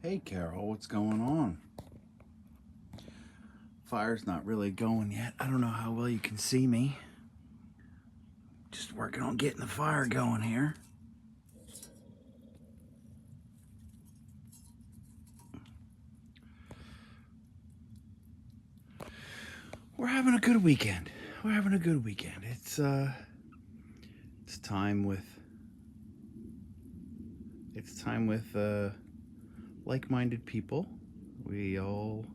Hey Carol, what's going on? Fire's not really going yet. I don't know how well you can see me. Just working on getting the fire going here. We're having a good weekend. It's time with like-minded people. We all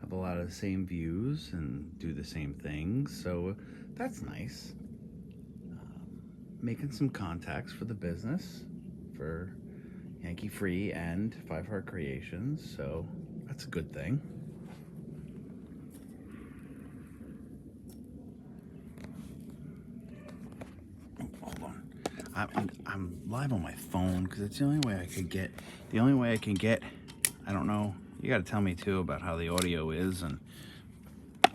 have a lot of the same views and do the same things, so that's nice. Making some contacts for the business, for Yankee Free and Five Heart Creations, so that's a good thing. Hold on, I'm live on my phone because it's the only way I could get. The only way I can get. I don't know. You got to tell me too about how the audio is and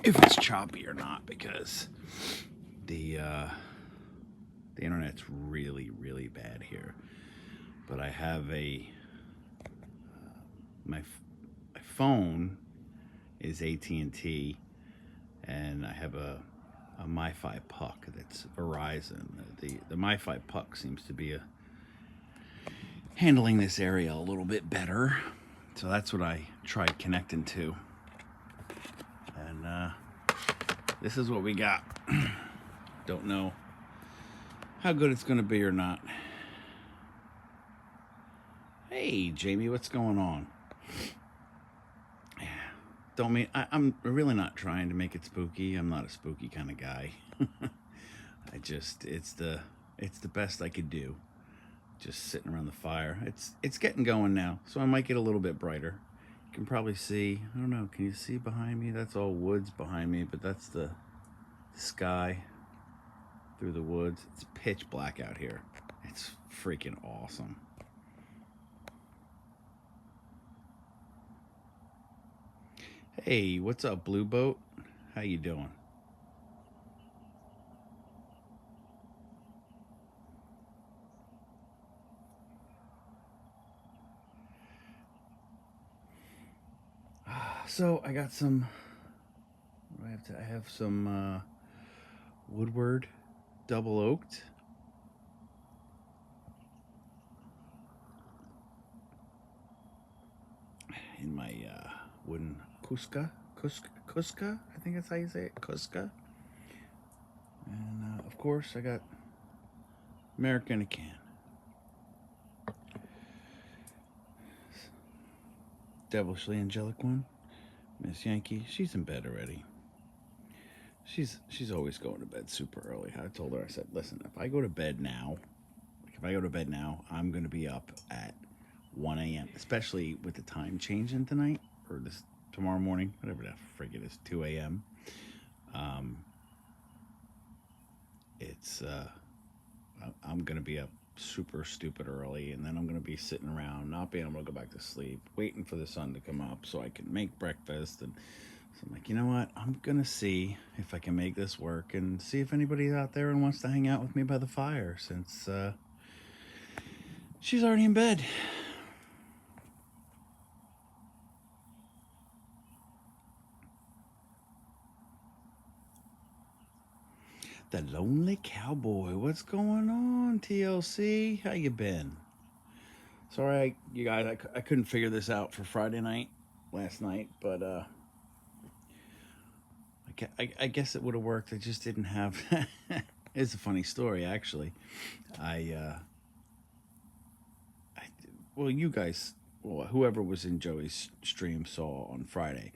if it's choppy or not, because the internet's really bad here. But I have my phone is AT&T, and I have a MiFi puck that's Verizon. The MiFi puck seems to be handling this area a little bit better, so that's what I tried connecting to, and this is what we got. Don't know how good it's going to be or not. Hey Jamie, what's going on? Don't mean I'm really not trying to make it spooky. I'm not a spooky kind of guy. It's the best I could do. Just sitting around the fire. It's getting going now, so I might get a little bit brighter. You can probably see. I don't know. Can you see behind me? That's all woods behind me, but that's the sky through the woods. It's pitch black out here. It's freaking awesome. Hey, what's up, Blue Boat? How you doing? So I got some. I have some Woodward double oaked. In my wooden Cusca. I think that's how you say it, Cusca. And of course, I got American in a can. Devilishly angelic one, Miss Yankee. She's in bed already. She's always going to bed super early. I told her, I said, listen, if I go to bed now, I'm going to be up at 1 a.m., especially with the time changing tonight, or this tomorrow morning, whatever the frig it is, 2 a.m. It's I'm gonna be up super stupid early, and then I'm gonna be sitting around not being able to go back to sleep, waiting for the sun to come up so I can make breakfast. And so I'm like, you know what? I'm gonna see if I can make this work and see if anybody's out there and wants to hang out with me by the fire, since she's already in bed. The Lonely Cowboy. What's going on, TLC? How you been? Sorry, you guys, I couldn't figure this out for Friday night last night, but I guess it would have worked. I just didn't have. It's a funny story, actually. I, uh, I well, you guys, well, whoever was in Joey's stream saw on Friday.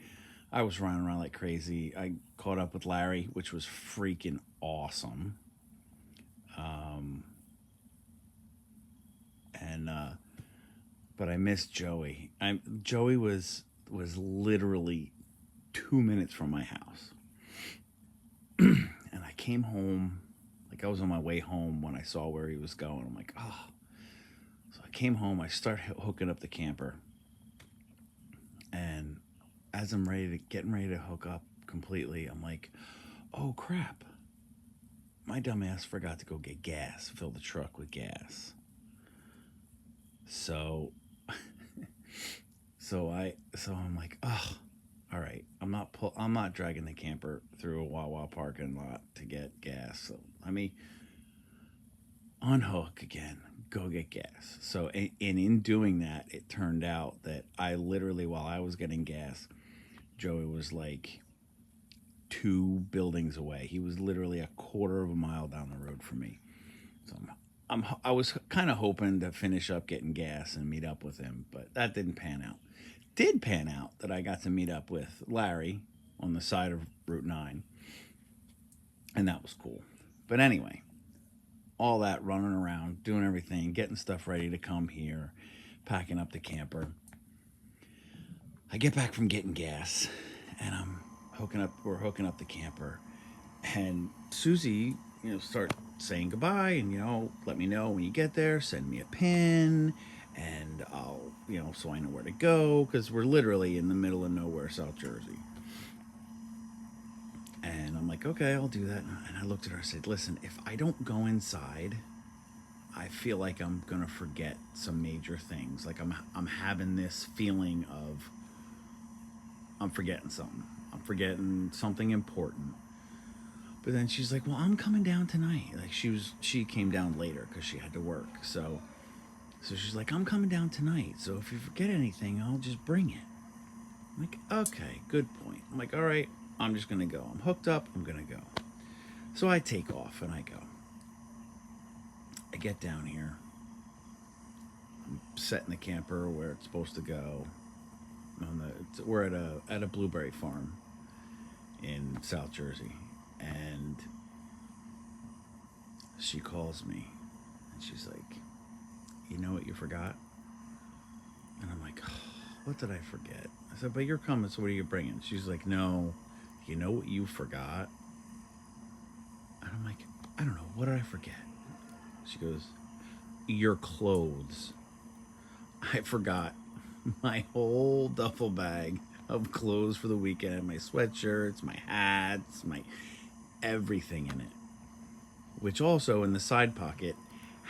I was running around like crazy. I caught up with Larry, which was freaking awesome. Um, and But I missed Joey. Joey was literally 2 minutes from my house, and I came home. Like, I was on my way home when I saw where he was going. I'm like, oh. So I came home. I start hooking up the camper, and as I'm getting ready to hook up completely, I'm like, oh crap! My dumbass forgot to go get gas, fill the truck with gas. So So I'm like, oh, all right. I'm not dragging the camper through a Wawa parking lot to get gas. So let me unhook again, go get gas. So and in doing that, it turned out that I literally, while I was getting gas, Joey was like 2 buildings away. He was literally a quarter of a mile down the road from me. So I was kind of hoping to finish up getting gas and meet up with him, but that didn't pan out. Did pan out that I got to meet up with Larry on the side of Route 9, and that was cool. But anyway, all that running around, doing everything, getting stuff ready to come here, packing up the camper. I get back from getting gas, and we're hooking up the camper, and Susie, start saying goodbye, and let me know when you get there, send me a pin, and I'll, so I know where to go, because we're literally in the middle of nowhere, South Jersey. And I'm like, okay, I'll do that. And I looked at her and said, listen, if I don't go inside, I feel like I'm gonna forget some major things. Like I'm having this feeling of I'm forgetting something. I'm forgetting something important. But then she's like, "Well, I'm coming down tonight." Like she came down later because she had to work. So she's like, "I'm coming down tonight. So if you forget anything, I'll just bring it." I'm like, "Okay, good point." I'm like, "All right, I'm just gonna go. I'm hooked up. I'm gonna go." So I take off and I go. I get down here. I'm setting the camper where it's supposed to go. We're at a blueberry farm in South Jersey, and she calls me, and she's like, "You know what you forgot?" And I'm like, oh, "What did I forget?" I said, "But you're coming, so what are you bringing?" She's like, "No, you know what you forgot?" And I'm like, "I don't know. What did I forget?" She goes, "Your clothes." I forgot my whole duffel bag of clothes for the weekend, my sweatshirts, my hats, my everything in it. Which also in the side pocket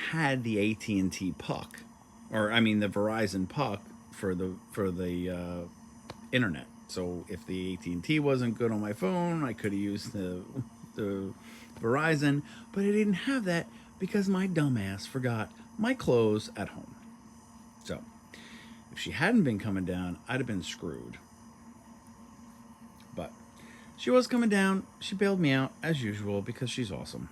had the AT&T puck, or I mean the Verizon puck for the internet. So if the AT&T wasn't good on my phone, I could have used the Verizon, but I didn't have that because my dumbass forgot my clothes at home. So if she hadn't been coming down, I'd have been screwed. But she was coming down. She bailed me out as usual because she's awesome.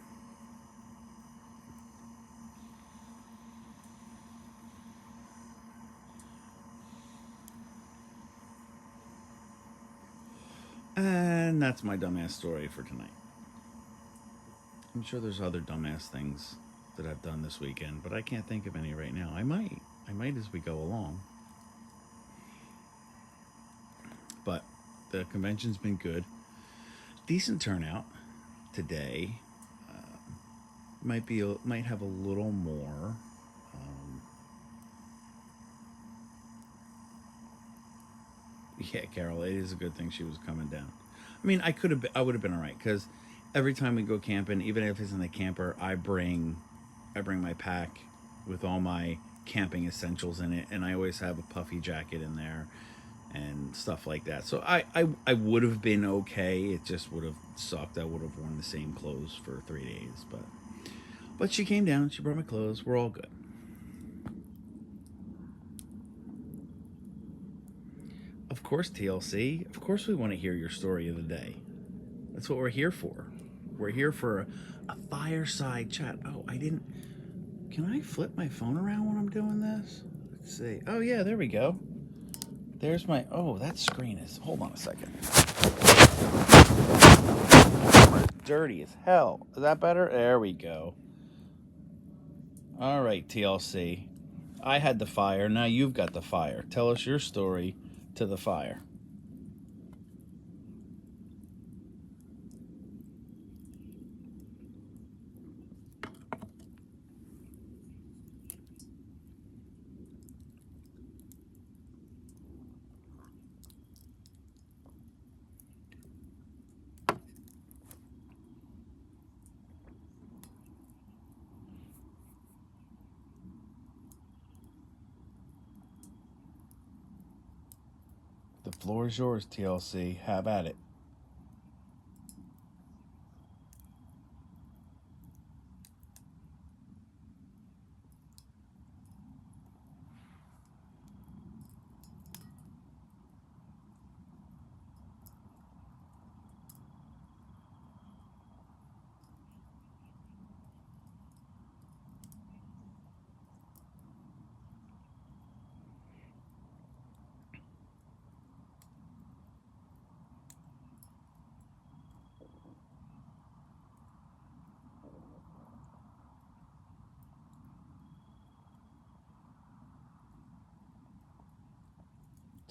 And that's my dumbass story for tonight. I'm sure there's other dumbass things that I've done this weekend, but I can't think of any right now. I might. I might as we go along. But the convention's been good. Decent turnout today. Might have a little more. Um, yeah, Carol, it is a good thing she was coming down. I mean, I would have been all right because every time we go camping, even if it's in the camper, I bring my pack with all my camping essentials in it, and I always have a puffy jacket in there and stuff like that. So I would have been okay. It just would have sucked. I would have worn the same clothes for 3 days, but she came down. She brought my clothes. We're all good. Of course, TLC. Of course, we want to hear your story of the day. That's what we're here for. We're here for a fireside chat. Oh, I didn't. Can I flip my phone around when I'm doing this? Let's see. Oh, yeah, there we go. There's my. Oh, that screen is. Hold on a second. Dirty as hell. Is that better? There we go. All right, TLC. I had the fire. Now you've got the fire. Tell us your story to the fire. Floor is yours, TLC. Have at it.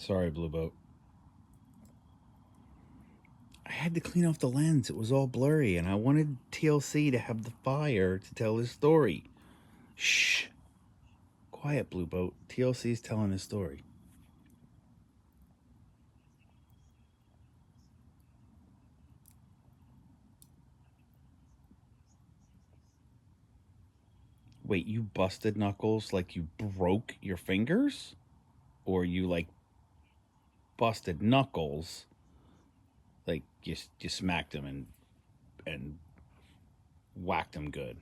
Sorry, Blue Boat. I had to clean off the lens. It was all blurry, and I wanted TLC to have the fire to tell his story. Shh. Quiet, Blue Boat. TLC's telling his story. Wait, you busted knuckles like you broke your fingers? Or you like busted knuckles like you smacked him and whacked him good?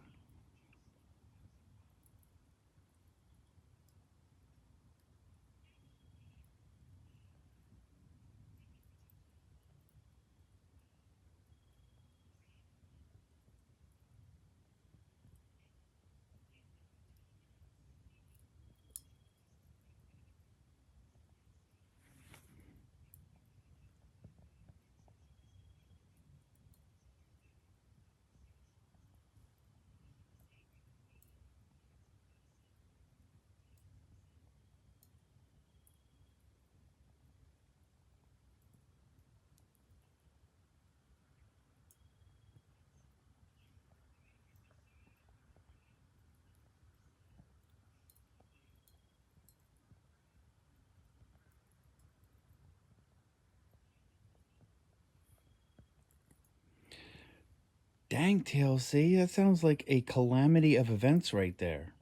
Dang, TLC, that sounds like a calamity of events right there.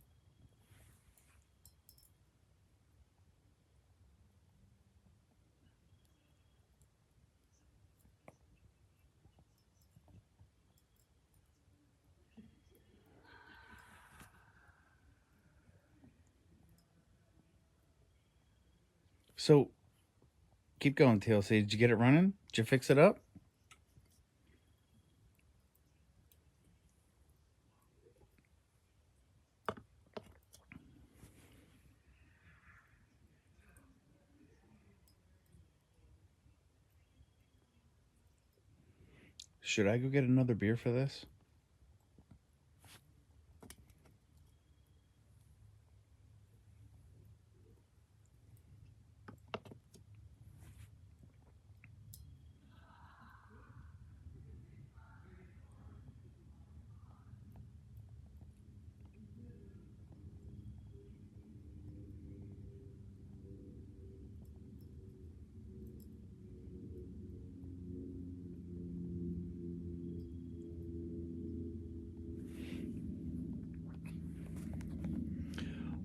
So, keep going, TLC. Did you get it running? Did you fix it up? Should I go get another beer for this?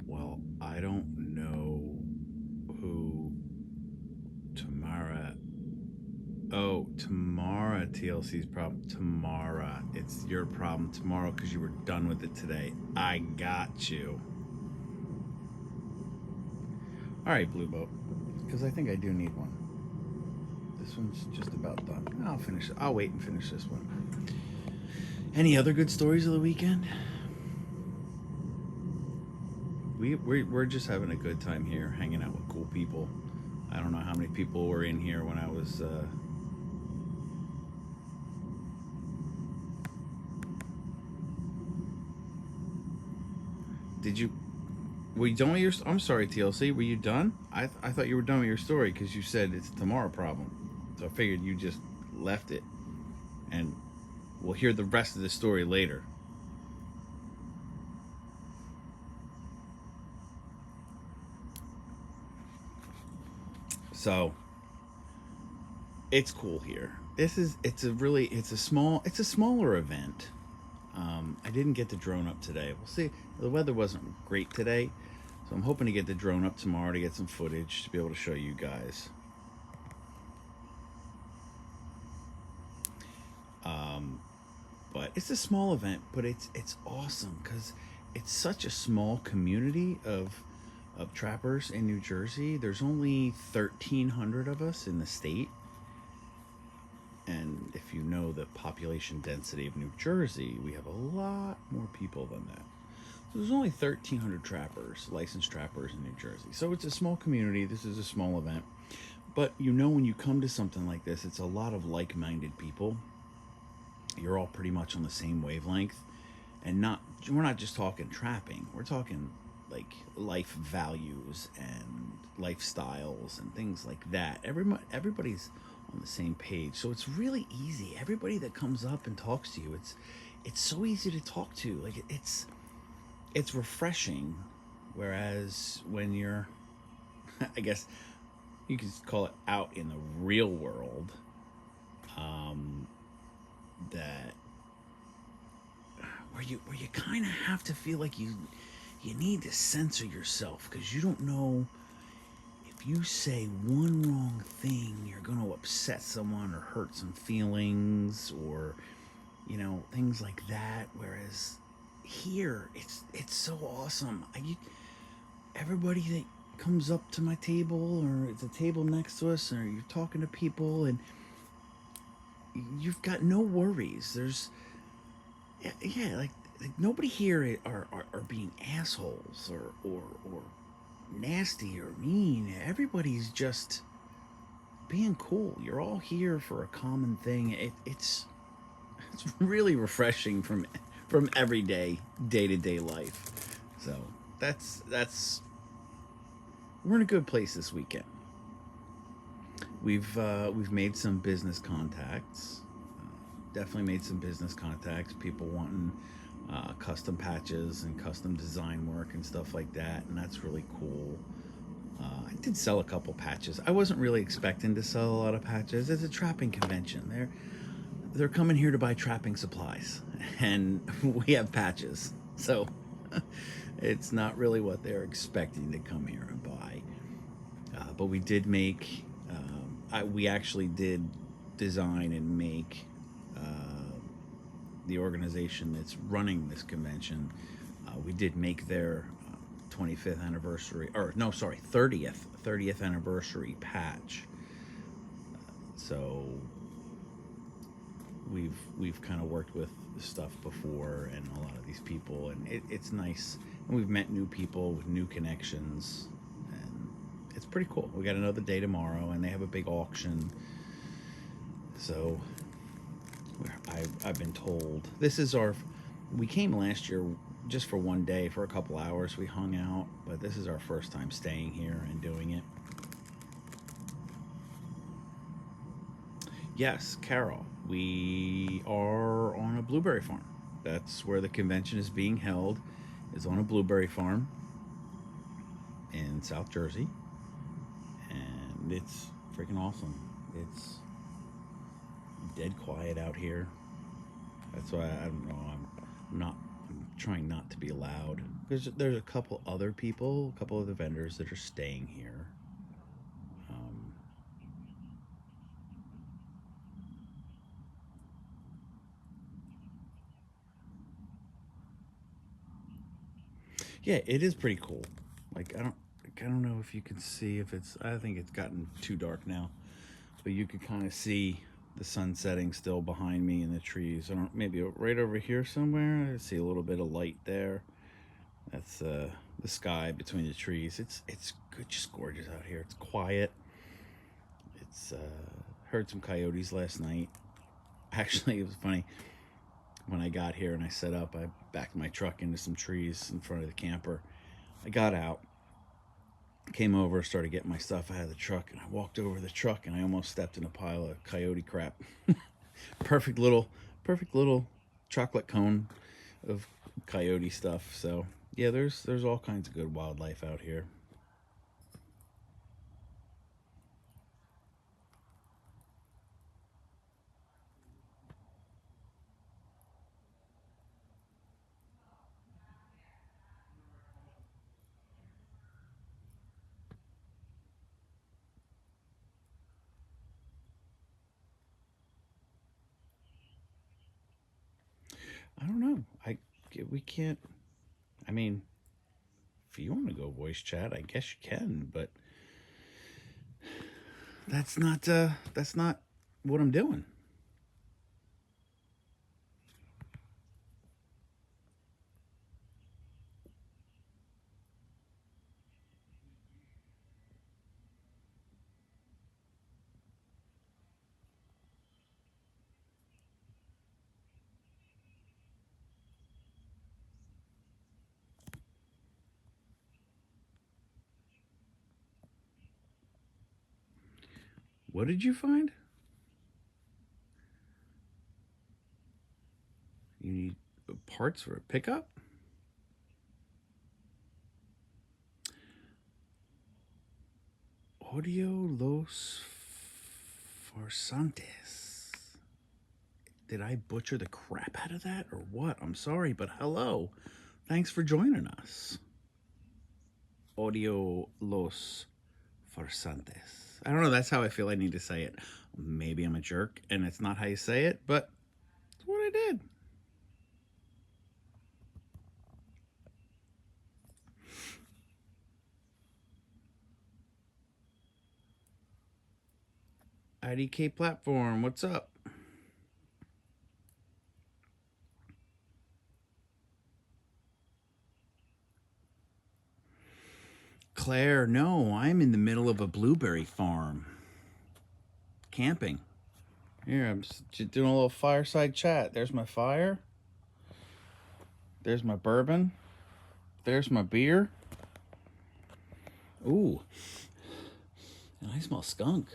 Well, I don't know who Tamara. Oh, Tamara, TLC's problem. Tamara, it's your problem tomorrow because you were done with it today. I got you. All right, Blue Boat, because I think I do need one. This one's just about done. I'll finish it. I'll wait and finish this one. Any other good stories of the weekend? We're just having a good time here, hanging out with cool people. I don't know how many people were in here when I was. Did you? Were you done with your? I'm sorry, TLC. Were you done? I thought you were done with your story because you said it's a tomorrow problem. So I figured you just left it, and we'll hear the rest of the story later. So it's cool here. It's a smaller event. I didn't get the drone up today. We'll see. The weather wasn't great today, so I'm hoping to get the drone up tomorrow to get some footage to be able to show you guys. it's a small event, but it's awesome because it's such a small community of trappers in New Jersey. There's only 1,300 of us in the state, and if you know the population density of New Jersey, we have a lot more people than that. So there's only 1,300 trappers, licensed trappers in New Jersey. So it's a small community. This is a small event. But you know, when you come to something like this, it's a lot of like minded people. You're all pretty much on the same wavelength. And we're not just talking trapping, we're talking like life values and lifestyles and things like that. Everybody's on the same page. So it's really easy. Everybody that comes up and talks to you, it's so easy to talk to. Like it's refreshing. Whereas when you're, I guess you could call it out in the real world, that where you kind of have to feel like you need to censor yourself because you don't know if you say one wrong thing, you're going to upset someone or hurt some feelings or things like that. Whereas here, it's so awesome. Everybody that comes up to my table or it's a table next to us or you're talking to people and you've got no worries. There's yeah, like nobody here are being assholes or nasty or mean. Everybody's just being cool. You're all here for a common thing. It's really refreshing from everyday day to day life. So that's we're in a good place this weekend. We've made some business contacts. Definitely made some business contacts. People wanting custom patches and custom design work and stuff like that, and that's really cool. I did sell a couple patches. I wasn't really expecting to sell a lot of patches. It's a trapping convention. They're coming here to buy trapping supplies, and we have patches. So it's not really what they're expecting to come here and buy. But we did make. We actually did design and make the organization that's running this convention. We did make their 25th anniversary, or no, sorry, 30th anniversary patch. So we've kind of worked with stuff before and a lot of these people, and it's nice. And we've met new people with new connections, and it's pretty cool. We got another day tomorrow, and they have a big auction. So I've been told this is our. We came last year just for one day for a couple hours. We hung out, but this is our first time staying here and doing it. Yes, Carol, we are on a blueberry farm. That's where the convention is being held. Is on a blueberry farm in South Jersey, and it's freaking awesome. It's dead quiet out here. That's why I don't know. I'm trying not to be loud. There's a couple other people, a couple of the vendors that are staying here. Um, yeah, it is pretty cool. Like I don't know if you can see if it's. I think it's gotten too dark now, but you could kind of see the sun setting still behind me in the trees. I don't maybe right over here somewhere. I see a little bit of light there. That's the sky between the trees. It's good, just gorgeous out here. It's quiet. It's heard some coyotes last night. Actually, it was funny when I got here and I set up. I backed my truck into some trees in front of the camper. I got out, came over, started getting my stuff out of the truck, and I walked over the truck and I almost stepped in a pile of coyote crap. perfect little, perfect little chocolate cone of coyote stuff. So yeah, there's all kinds of good wildlife out here. I don't know. We can't. I mean, if you want to go voice chat, I guess you can, but that's not what I'm doing. What did you find? You need parts for a pickup? Audio Los Farsantes. Did I butcher the crap out of that or what? I'm sorry, but hello. Thanks for joining us. Audio Los Farsantes. I don't know, that's how I feel I need to say it. Maybe I'm a jerk and it's not how you say it, but it's what I did. IDK platform, what's up? Claire, no, I'm in the middle of a blueberry farm. Camping. Here, I'm just doing a little fireside chat. There's my fire. There's my bourbon. There's my beer. Ooh, and I smell skunk.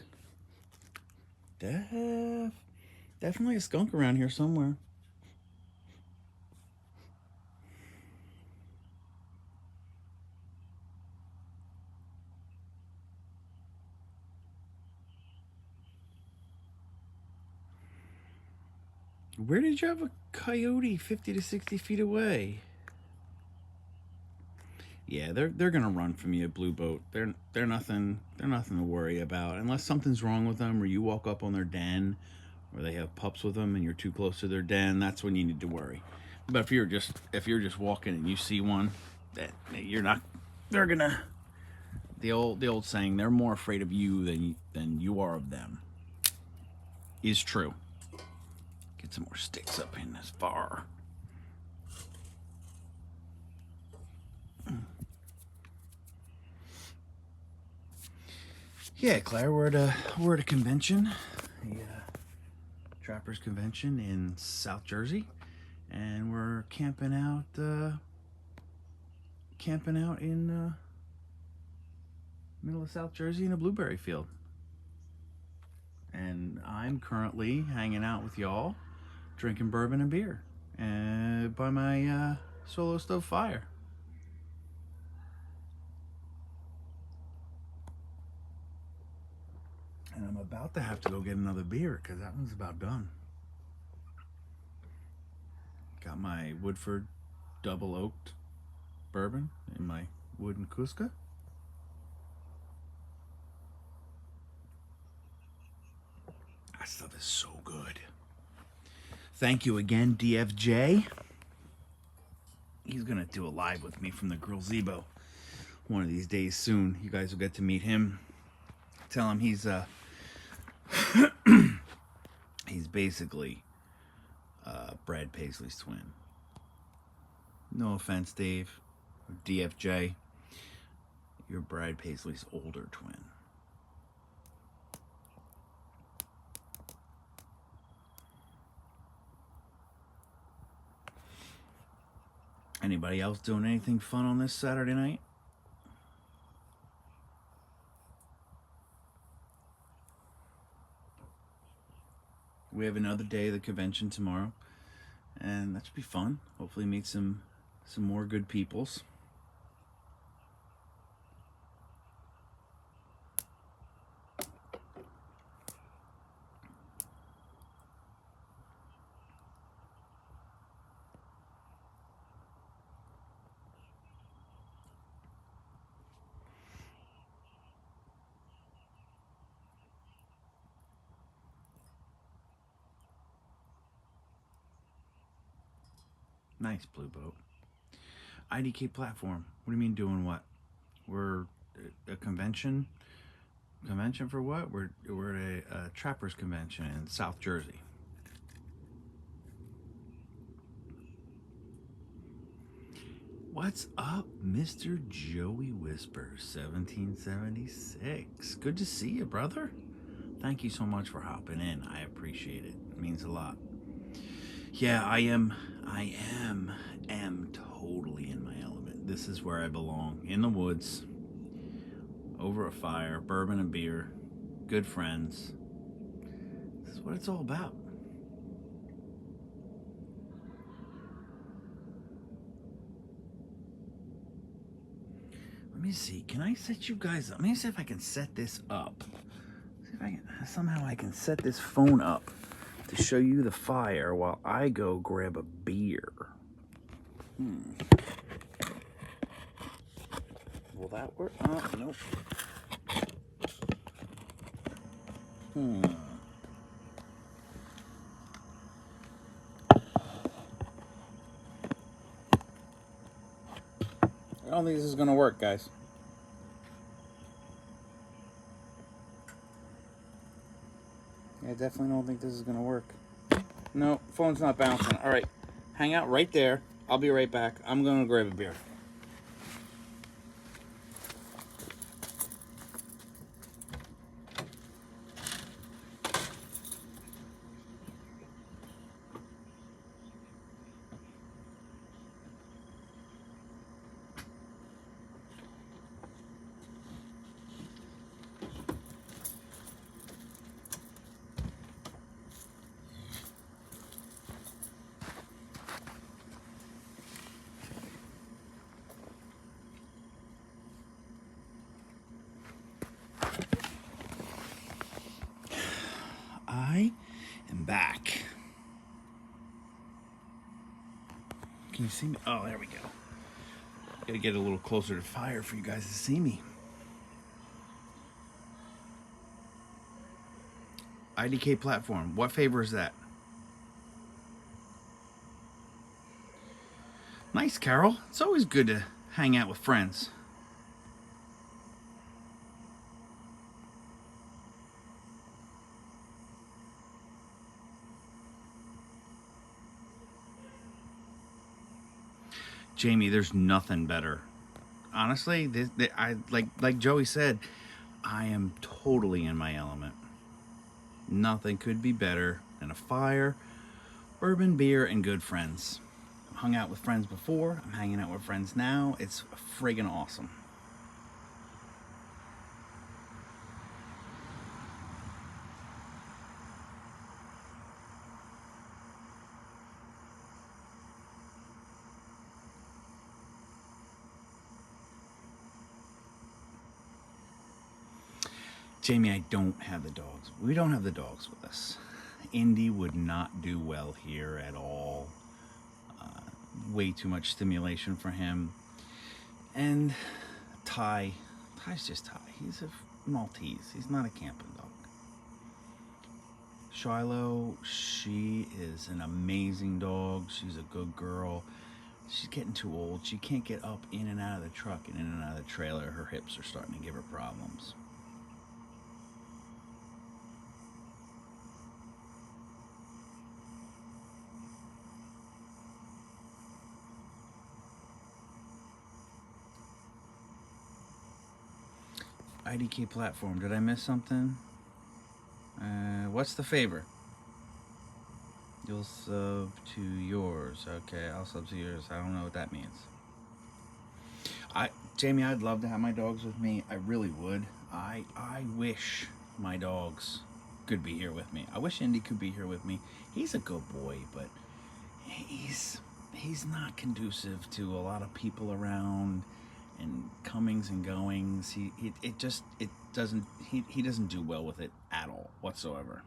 Definitely a skunk around here somewhere. Where did you have a coyote 50 to 60 feet away? Yeah, they're gonna run from you, Blue Boat. They're nothing to worry about unless something's wrong with them, or you walk up on their den, or they have pups with them, and you're too close to their den. That's when you need to worry. But if you're just walking and you see one, that you're not. They're gonna. The old saying, they're more afraid of you than you are of them, is true. Get some more sticks up in this far. Yeah, Claire, we're at a convention, a trappers convention in South Jersey, and we're camping out in middle of South Jersey in a blueberry field. And I'm currently hanging out with y'all, drinking bourbon and beer, by my solo stove fire. And I'm about to have to go get another beer because that one's about done. Got my Woodford double oaked bourbon in my wooden Cusca. That stuff is so good. Thank you again, DFJ. He's gonna do a live with me from the Grill Zebo one of these days soon. You guys will get to meet him. Tell him he's he's basically Brad Paisley's twin. No offense, Dave, or DFJ. You're Brad Paisley's older twin. Anybody else doing anything fun on this Saturday night? We have another day of the convention tomorrow, and that should be fun. Hopefully meet some more good peoples. Nice blue boat. IDK platform. What do you mean doing what? We're a convention. Convention for what? We're at a trappers convention in South Jersey. What's up, Mr. Joey Whispers, 1776? Good to see you, brother. Thank you so much for hopping in. I appreciate it. It means a lot. Yeah, I am totally in my element. This is where I belong. In the woods, over a fire, bourbon and beer, good friends. This is what it's all about. Let me see. Can I set you guys up? Let me see if I can set this up. See if I can somehow I can set this phone up to show you the fire while I go grab a beer. Will that work? Nope. I don't think this is gonna work, guys. I definitely don't think this is gonna work. No, phone's not bouncing. All right, hang out right there. I'll be right back. I'm gonna grab a beer. I am back. Can you see me? Oh, there we go. Gotta get a little closer to fire for you guys to see me. IDK platform. What favor is that? Nice, Carol. It's always good to hang out with friends. Jamie, there's nothing better. Honestly, I like Joey said, I am totally in my element. Nothing could be better than a fire, bourbon, beer, and good friends. I've hung out with friends before. I'm hanging out with friends now. It's friggin' awesome. Jamie, I don't have the dogs. We don't have the dogs with us. Indy would not do well here at all. Way too much stimulation for him. And Ty's just Ty. He's a Maltese. He's not a camping dog. Shiloh, she is an amazing dog. She's a good girl. She's getting too old. She can't get up in and out of the truck and in and out of the trailer. Her hips are starting to give her problems. IDK platform. Did I miss something? What's the favor? You'll sub to yours. Okay, I'll sub to yours. I don't know what that means. Jamie, I'd love to have my dogs with me. I really would. I wish my dogs could be here with me. I wish Indy could be here with me. He's a good boy, but he's not conducive to a lot of people around and comings and goings. He doesn't do well with it at all whatsoever.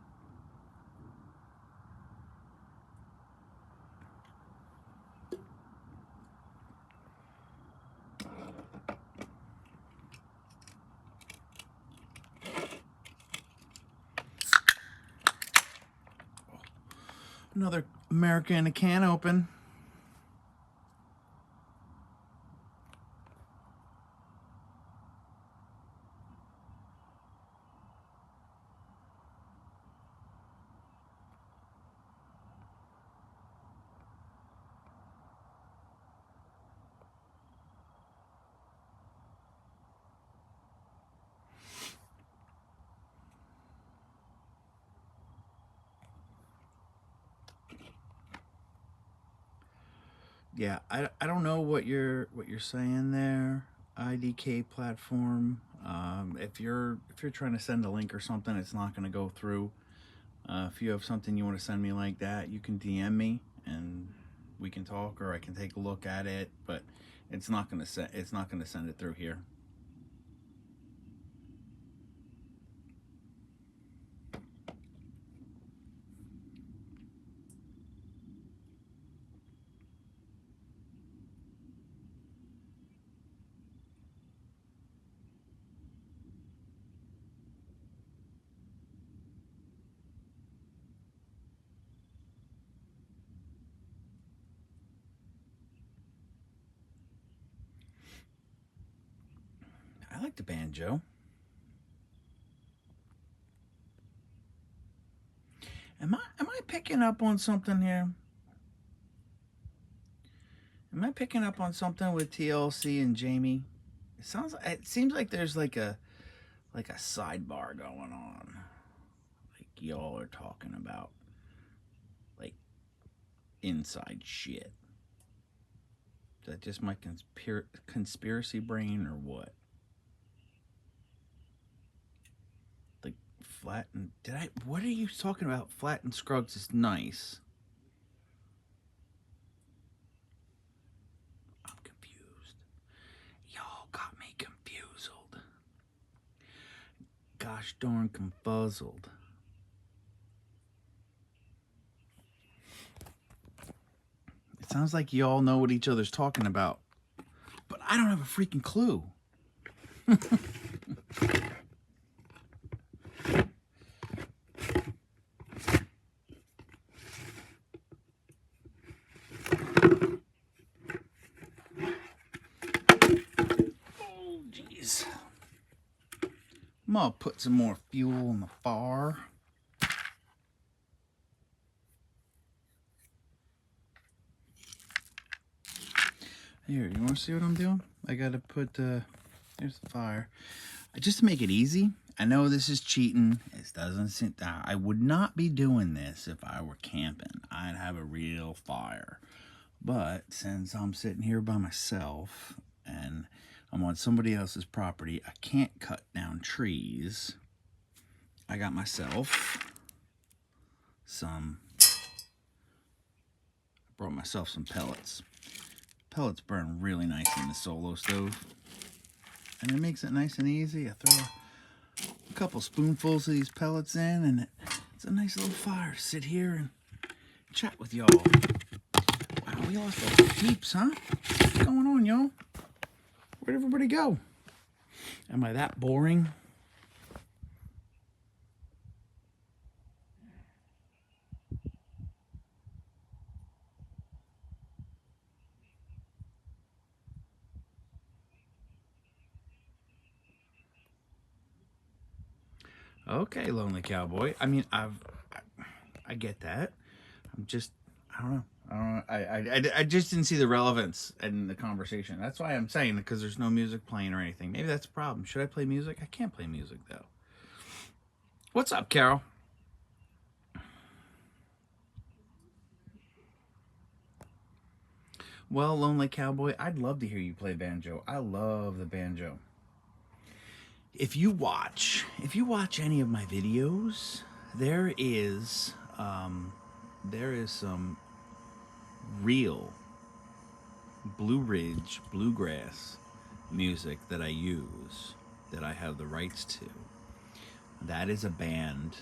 Another America in a can open. Yeah, I don't know what you're saying there. IDK platform. If you're trying to send a link or something, it's not going to go through. If you have something you want to send me like that, you can DM me and we can talk, or I can take a look at it. But it's not going to send it through here. I like the banjo. Am I picking up on something here? Am I picking up on something with TLC and Jamie? It seems like there's like a sidebar going on. Like y'all are talking about like inside shit. Is that just my conspiracy brain or what? Like flat and did I? What are you talking about? Flat and Scruggs is nice. I'm confused. Y'all got me confused. Gosh darn confuzzled. It sounds like y'all know what each other's talking about, but I don't have a freaking clue. Oh, jeez. I'm gonna put some more fuel in the fire. Here, you want to see what I'm doing? I gotta put, here's the fire. Just to make it easy, I know this is cheating. It doesn't seem, I would not be doing this if I were camping. I'd have a real fire. But since I'm sitting here by myself and I'm on somebody else's property, I can't cut down trees. I got myself brought myself some pellets. Pellets burn really nice in the solo stove. And it makes it nice and easy. I throw a couple spoonfuls of these pellets in and it's a nice little fire to sit here and chat with y'all. Wow, we lost all the peeps, huh? What's going on, y'all? Where'd everybody go? Am I that boring? Okay, lonely cowboy. I mean, I get that. I'm just, I don't know. I just didn't see the relevance in the conversation. That's why I'm saying it, because there's no music playing or anything. Maybe that's a problem. Should I play music? I can't play music though. What's up, Carol? Well, lonely cowboy, I'd love to hear you play banjo. I love the banjo. If you watch any of my videos, there is there is some real Blue Ridge bluegrass music that I use, that I have the rights to. That is a band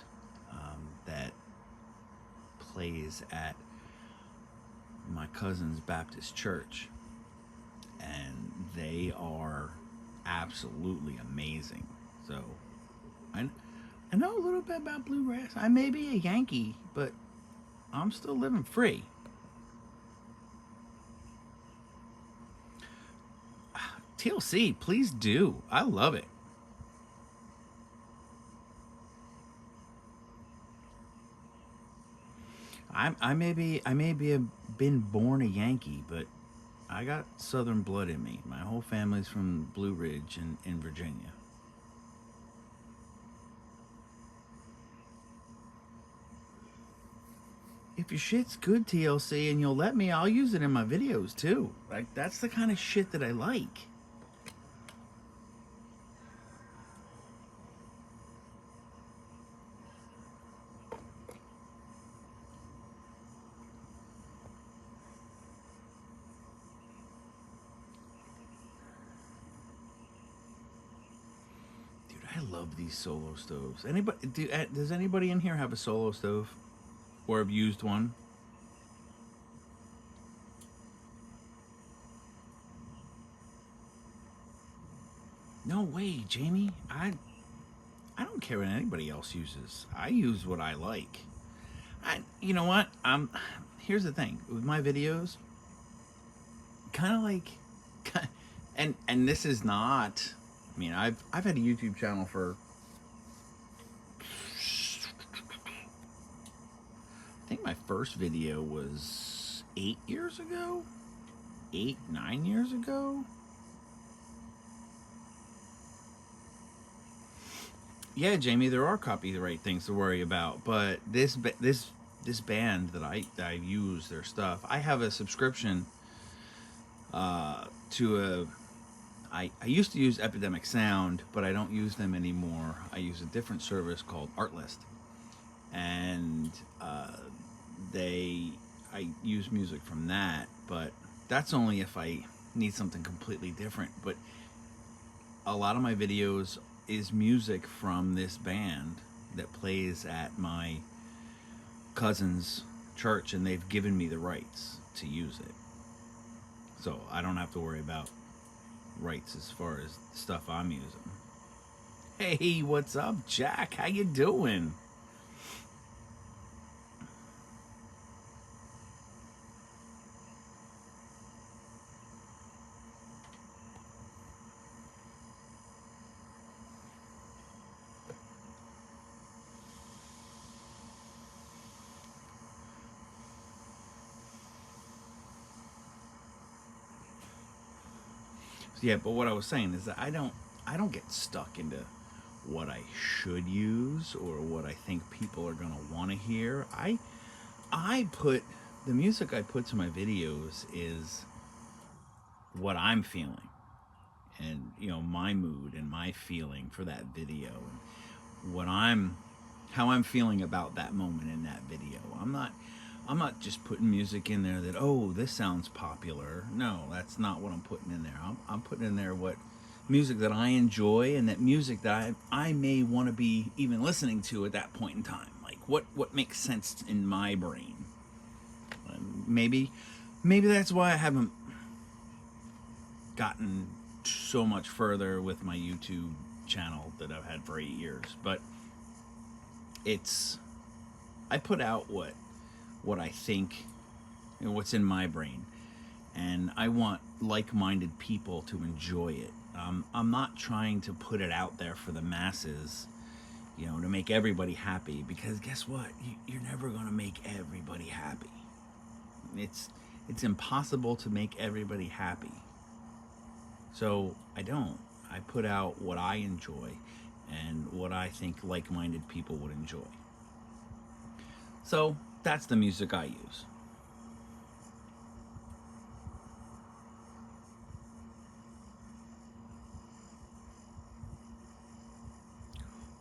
that plays at my cousin's Baptist church, and they are absolutely amazing. So I know a little bit about bluegrass. I may be a Yankee, but I'm still living free. TLC, please do. I love it. I may be been born a Yankee, but I got Southern blood in me. My whole family's from Blue Ridge in Virginia. if your shit's good, TLC, and you'll let me, I'll use it in my videos too. Like, that's the kind of shit that I like. Dude, I love these solo stoves. Does anybody in here have a solo stove? Or have used one? No way, Jamie. I don't care what anybody else uses. I use what I like. You know what? Here's the thing with my videos. Kind of like, and this is not. I mean, I've had a YouTube channel for. I think my first video was 8 years ago, 9 years ago. Yeah, Jamie, there are copyright things to worry about, but this band that I use their stuff. I have a subscription to a. I used to use Epidemic Sound, but I don't use them anymore. I use a different service called Artlist, and I use music from that, but that's only if I need something completely different. But a lot of my videos is music from this band that plays at my cousin's church, and they've given me the rights to use it, so I don't have to worry about rights as far as stuff I'm using. Hey, what's up, Jack? How you doing? Yeah, but what I was saying is that I don't get stuck into what I should use or what I think people are gonna want to hear. I put the music I put to my videos is what I'm feeling, and my mood and my feeling for that video, and what I'm how I'm feeling about that moment in that video. I'm not just putting music in there that, oh, this sounds popular. No, that's not what I'm putting in there. I'm putting in there what music that I enjoy, and that music that I may want to be even listening to at that point in time. Like what makes sense in my brain. Maybe that's why I haven't gotten so much further with my YouTube channel that I've had for 8 years. But I put out what I think, what's in my brain, and I want like-minded people to enjoy it. I'm not trying to put it out there for the masses, to make everybody happy, because guess what? You're never going to make everybody happy. It's impossible to make everybody happy. So I put out what I enjoy and what I think like-minded people would enjoy. So that's the music I use.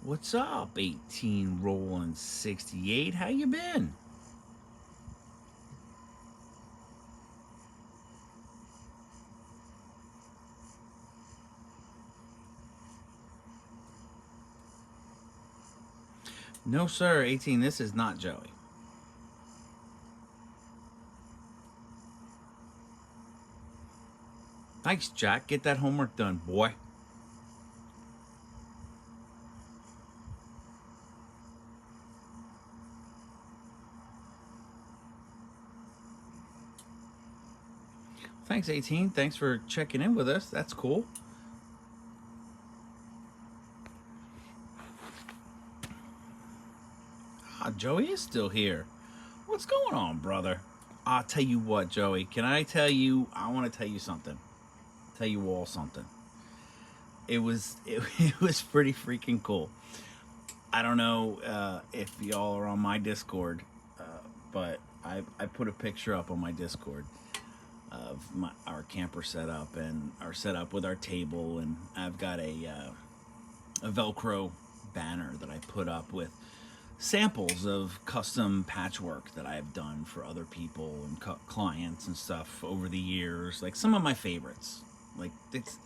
What's up, 18 rolling 68? How you been? No, sir, 18. This is not Joey. Thanks, Jack. Get that homework done, boy. Thanks, 18. Thanks for checking in with us. That's cool. Joey is still here. What's going on, brother? I'll tell you what, Joey. Can I tell you? I want to tell you something. Tell you all something. It was it was pretty freaking cool. I don't know if y'all are on my Discord, but I put a picture up on my Discord of our camper setup and our setup with our table, and I've got a Velcro banner that I put up with samples of custom patchwork that I've done for other people and clients and stuff over the years. Like some of my favorites. Like it's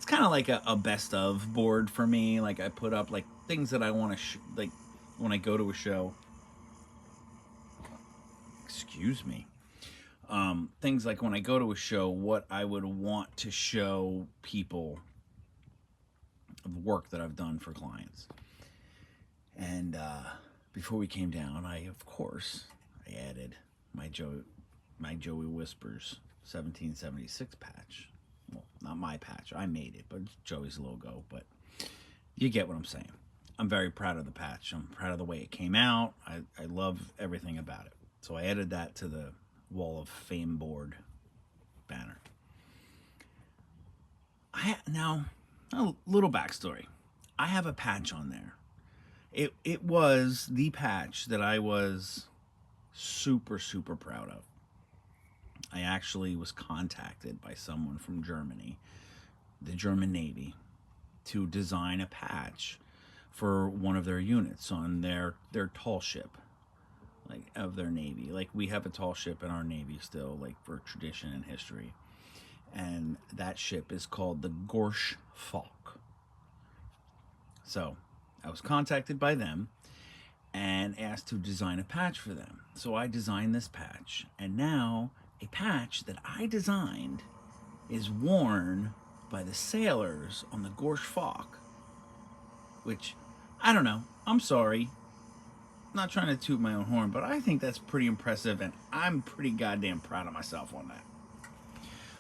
kind of like a best of board for me. Like I put up like things that I want to like when I go to a show. Excuse me. Things like when I go to a show, what I would want to show people of work that I've done for clients. And before we came down, I added my Joey Whispers 1776 patch. Well, not my patch. I made it, but it's Joey's logo. But you get what I'm saying. I'm very proud of the patch. I'm proud of the way it came out. I love everything about it. So I added that to the Wall of Fame board banner. Now, a little backstory. I have a patch on there. It was the patch that I was super, super proud of. I actually was contacted by someone from Germany, the German Navy, to design a patch for one of their units on their tall ship, like of their Navy. Like we have a tall ship in our Navy still, like for tradition and history. And that ship is called the Gorsch Falk. So I was contacted by them and asked to design a patch for them. So I designed this patch, and now a patch that I designed is worn by the sailors on the Gorsch Falk, which, I don't know, I'm sorry, I'm not trying to toot my own horn, but I think that's pretty impressive, and I'm pretty goddamn proud of myself on that.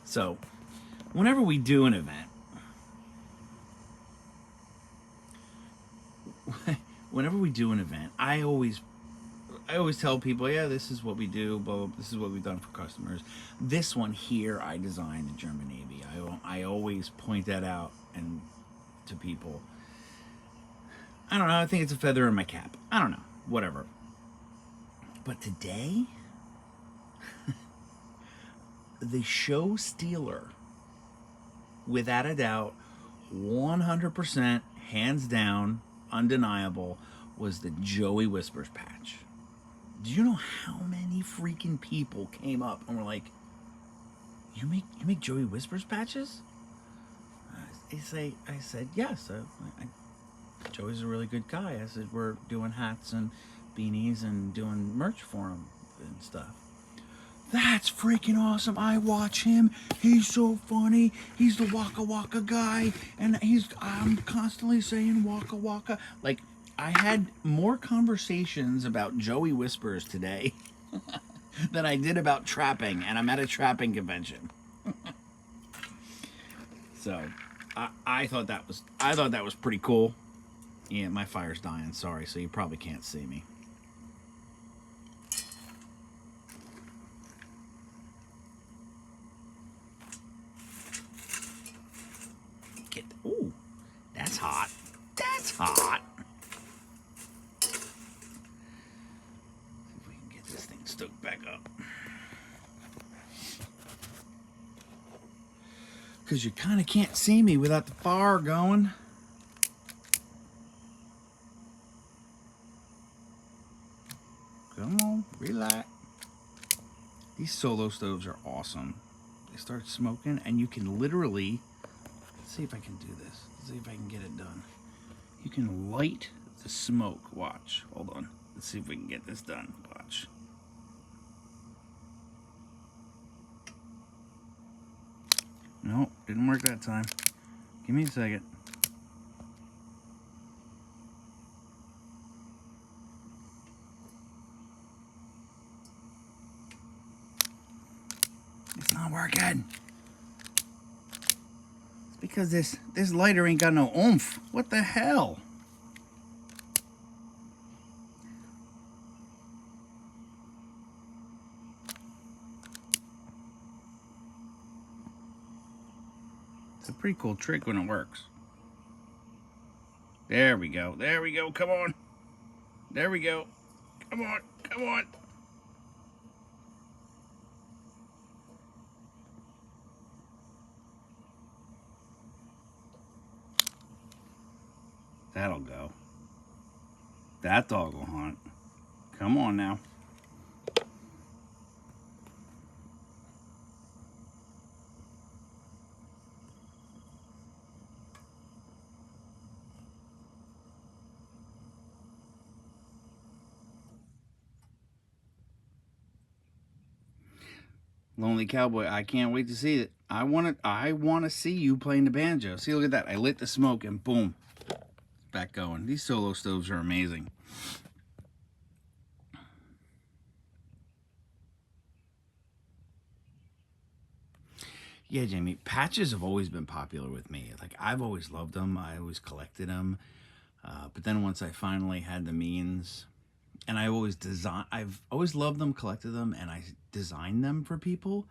So, whenever we do an event, I always tell people, yeah, this is what we do, blah, blah, blah, this is what we've done for customers. This one here I designed the German Navy. I always point that out and to people. I don't know, I think it's a feather in my cap. I don't know, whatever. But today, the show stealer, without a doubt, 100%, hands down, undeniable, was the Joey Whispers patch. Do you know how many freaking people came up and were like, you make Joey Whispers patches? I said, yes. Joey's a really good guy. I said, we're doing hats and beanies and doing merch for him and stuff. That's freaking awesome. I watch him. He's so funny. He's the Waka Waka guy. And I'm constantly saying Waka Waka. Like, I had more conversations about Joey Whispers today than I did about trapping, and I'm at a trapping convention. So, I thought that was pretty cool. Yeah, my fire's dying. Sorry, so you probably can't see me. Ooh, that's hot. That's hot. Stoked back up, because you kind of can't see me without the fire going. Come on, relax. These solo stoves are awesome. They start smoking and you can literally, let's see if I can do this. Let's see if I can get it done. You can light the smoke. Watch, hold on. Let's see if we can get this done. Watch. No, didn't work that time. Give me a second. It's not working. It's because this lighter ain't got no oomph. What the hell? It's a pretty cool trick when it works. There we go. There we go. Come on. There we go. Come on. Come on. That'll go. That dog will hunt. Come on now. Lonely Cowboy, I can't wait to see it. I want to see you playing the banjo. See, look at that. I lit the smoke and boom, back going. These solo stoves are amazing. Yeah, Jamie, patches have always been popular with me. Like, I've always loved them. I always collected them. But then once I finally had the means, and I've always loved them, collected them, and I designed them for people.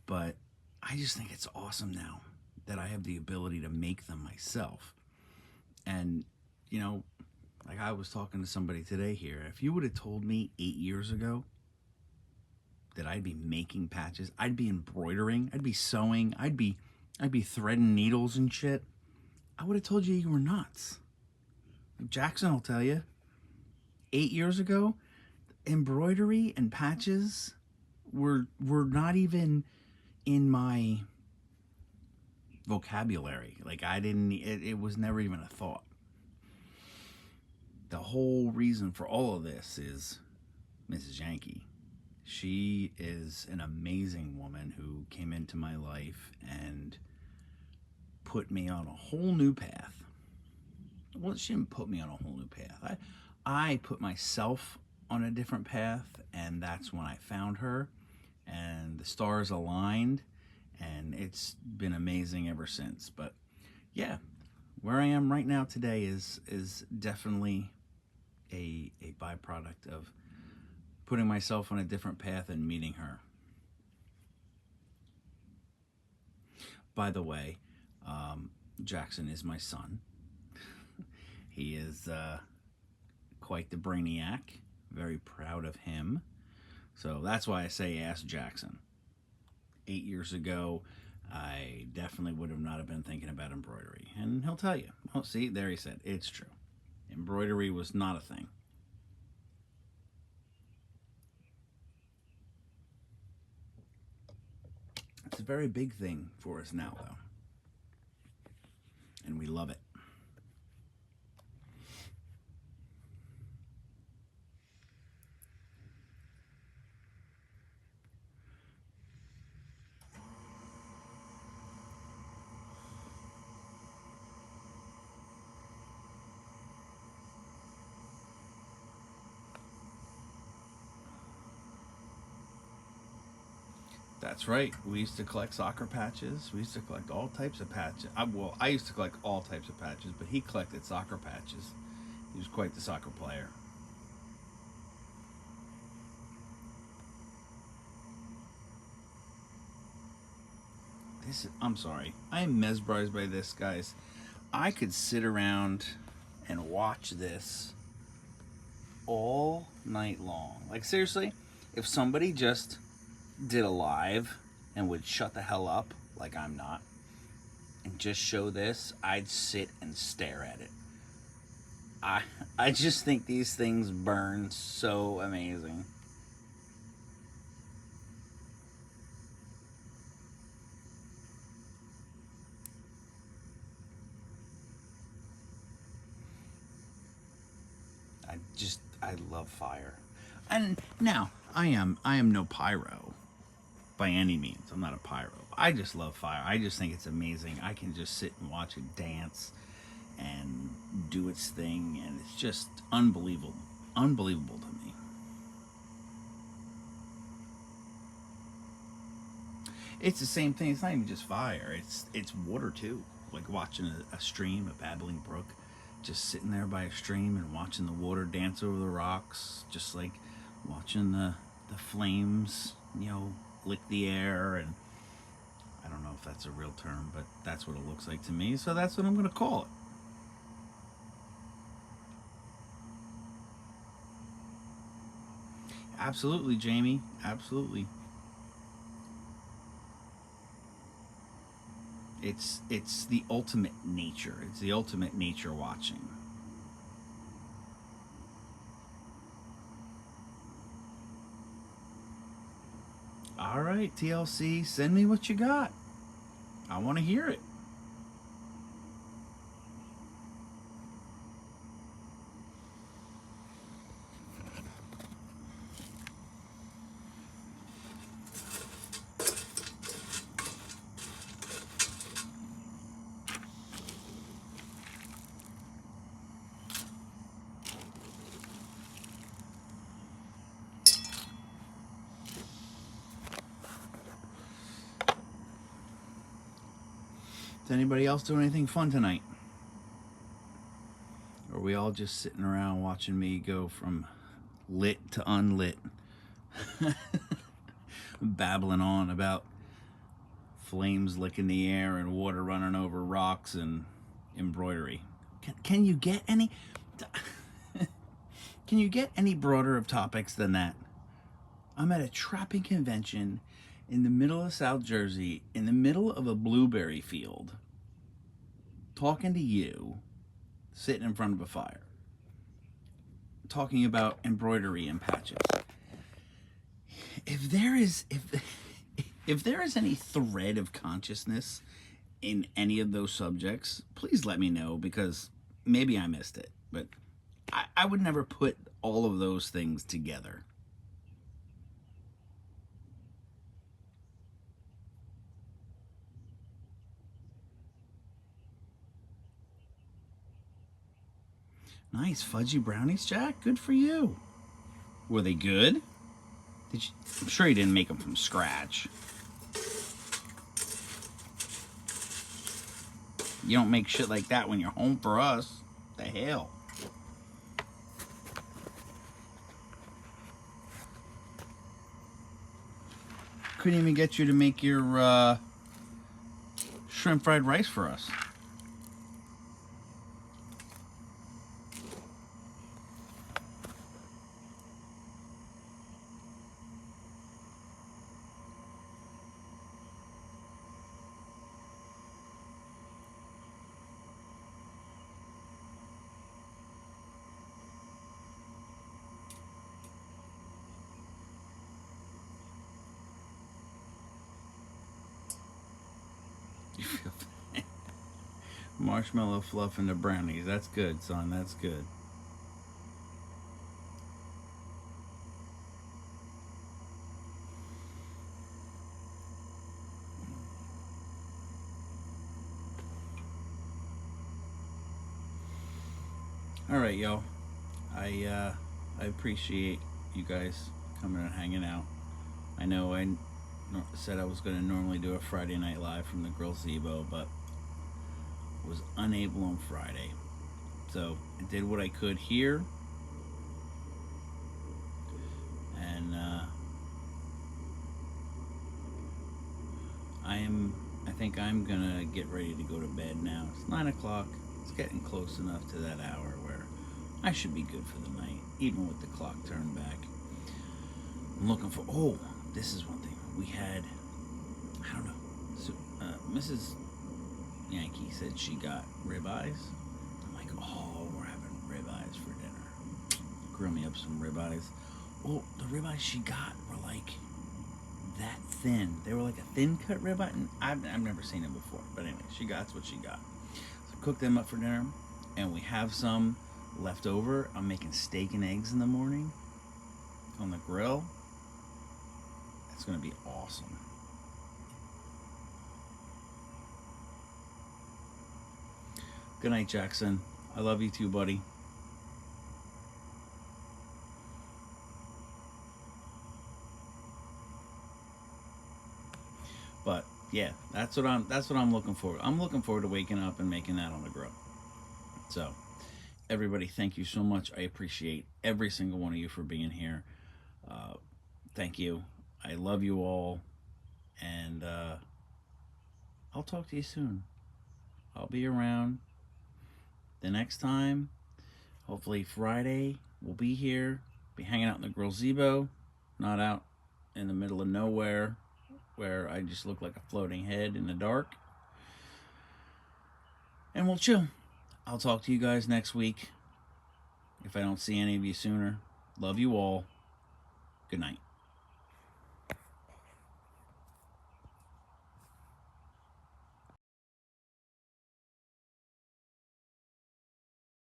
But I just think it's awesome now that I have the ability to make them myself. And, you know, like I was talking to somebody today here, if you would have told me 8 years ago that I'd be making patches, I'd be embroidering, I'd be sewing, I'd be threading needles and shit, I would have told you were nuts. Jackson will tell you, 8 years ago, embroidery and patches were not even in my vocabulary. Like I didn't. It was never even a thought. The whole reason for all of this is Mrs. Yankee. She is an amazing woman who came into my life and put me on a whole new path. Well, she didn't put me on a whole new path. I put myself on a different path, and that's when I found her, and the stars aligned, and it's been amazing ever since. But yeah, where I am right now today is definitely a byproduct of putting myself on a different path and meeting her. By the way, Jackson is my son. He is quite the brainiac. Very proud of him. So that's why I say ask Jackson. 8 years ago, I definitely would have not have been thinking about embroidery. And he'll tell you. Oh, see, there he said. It's true. Embroidery was not a thing. It's a very big thing for us now, though. And we love it. That's right. We used to collect soccer patches. We used to collect all types of patches. I used to collect all types of patches, but he collected soccer patches. He was quite the soccer player. I'm sorry. I am mesmerized by this, guys. I could sit around and watch this all night long. Like, seriously, if somebody just did a live and would shut the hell up, like I'm not, and just show this, I'd sit and stare at it. I I just think these things burn so amazing. I love fire. And now I am no pyro by any means. I'm not a pyro. I just love fire. I just think it's amazing. I can just sit and watch it dance and do its thing, and it's just unbelievable to me. It's the same thing. It's not even just fire. It's water too. Like watching a stream, a babbling brook, just sitting there by a stream and watching the water dance over the rocks, just like watching the flames, lick the air. And I don't know if that's a real term, but that's what it looks like to me. So that's what I'm going to call it. Absolutely, Jamie. Absolutely. It's the ultimate nature. It's the ultimate nature watching. All right, TLC, send me what you got. I want to hear it. Is anybody else doing anything fun tonight? Or are we all just sitting around watching me go from lit to unlit? Babbling on about flames licking the air and water running over rocks and embroidery. Can you get any... Can you get any broader of topics than that? I'm at a trapping convention in the middle of South Jersey, in the middle of a blueberry field, talking to you, sitting in front of a fire, talking about embroidery and patches. If there is any thread of consciousness in any of those subjects, please let me know, because maybe I missed it, but I would never put all of those things together. Nice fudgy brownies, Jack. Good for you. Were they good? I'm sure you didn't make them from scratch. You don't make shit like that when you're home for us. The hell? Couldn't even get you to make your shrimp fried rice for us. Marshmallow fluff into brownies. That's good, son. That's good. All right, yo. I appreciate you guys coming and hanging out. I know I said I was going to normally do a Friday night live from the Gazebo, but was unable on Friday. So I did what I could here, and I think I'm gonna get ready to go to bed now. It's 9 o'clock. It's getting close enough to that hour where I should be good for the night, even with the clock turned back. I'm looking for... Oh, this is one thing. We had... I don't know. So, Mrs. Yankee said she got ribeyes. I'm like, oh, we're having ribeyes for dinner. Grill me up some ribeyes. Well, the ribeyes she got were like that thin. They were like a thin cut ribeye. And I've never seen them before. But anyway, that's what she got. So cook them up for dinner. And we have some left over. I'm making steak and eggs in the morning on the grill. It's going to be awesome. Good night, Jackson. I love you too, buddy. But yeah, that's what I'm looking for. I'm looking forward to waking up and making that on the grill. So, everybody, thank you so much. I appreciate every single one of you for being here. Thank you. I love you all, and I'll talk to you soon. I'll be around. The next time, hopefully Friday, we'll be here, be hanging out in the Gazebo, not out in the middle of nowhere where I just look like a floating head in the dark. And we'll chill. I'll talk to you guys next week. If I don't see any of you sooner, love you all. Good night.